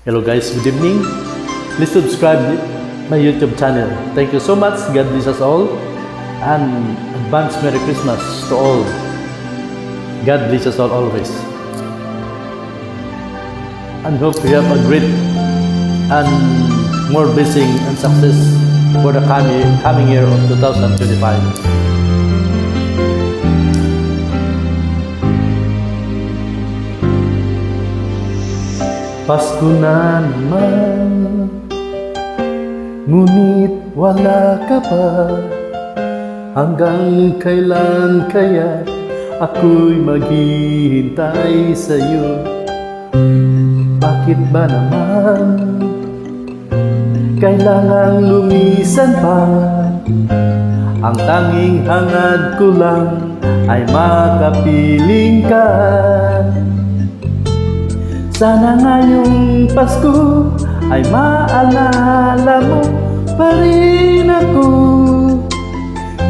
Hello guys, good evening. Please subscribe my YouTube channel. Thank you so much. God bless us all. And advance Merry Christmas to all. God bless us all always. And hope we have a great and more blessing and success for the coming year of 2025. Pasko na naman, ngunit wala ka pa. Hanggang kailan kaya ako'y maghihintay sa'yo? Bakit ba naman kailangang lumisan pa? Ang tanging hangad ko lang ay makapiling ka. Sana ngayong Pasko ay maalala mo pa rin ako.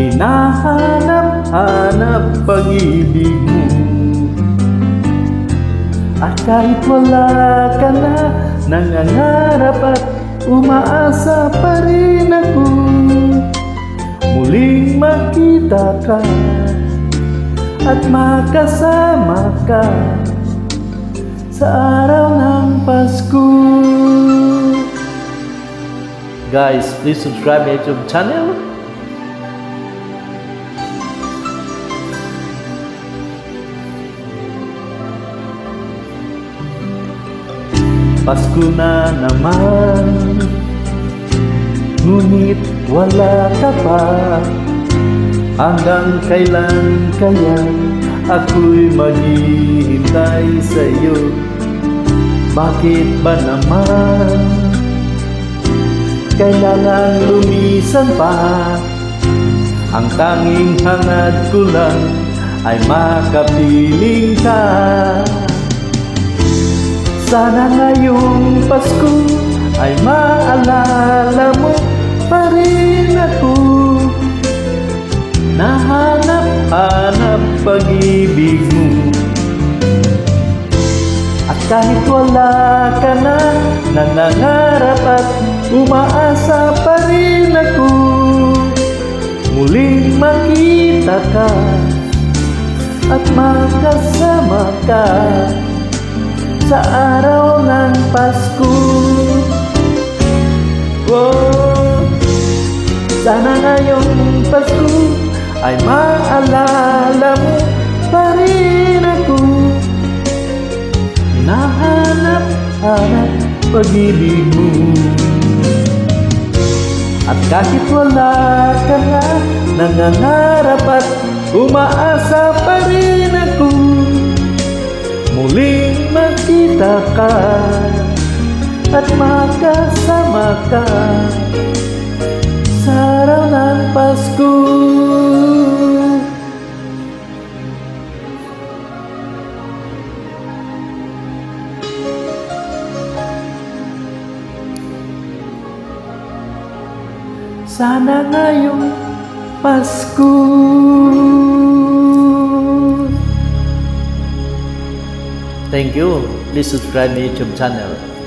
Hinahanap-hanap pag-ibig mo. At kahit wala ka na, nangangarap at umaasa pa rin ako. Muling makita ka at makasama ka sa araw ng Pasko. Guys, please subscribe my YouTube channel. Pasko na naman, ngunit wala ka pa. Hanggang kailan kaya ako'y maghihintay sa'yo? Bakit ba naman kailangan lumisan pa? Ang tanging hangad ko lang ay makapiling ka. Sana ngayong Pasko ay maalala mo pa rin ako. Nahanap-hanap pag-ibig mo. At kahit wala ka na, nangangarap at umaasa pa rin ako. Muling makita ka at makasama ka sa araw ng Pasko. Oh, sana ngayong Pasko ay maalala mo pa rin ako. Hinahanap-hanap pag-ibig mo. At kahit wala ka na, nangangarap at umaasa pa rin ako. Muling makita ka at makasama ka sa araw ng Pasko. Sana ngayong Pasko. Thank you. Please subscribe my YouTube channel.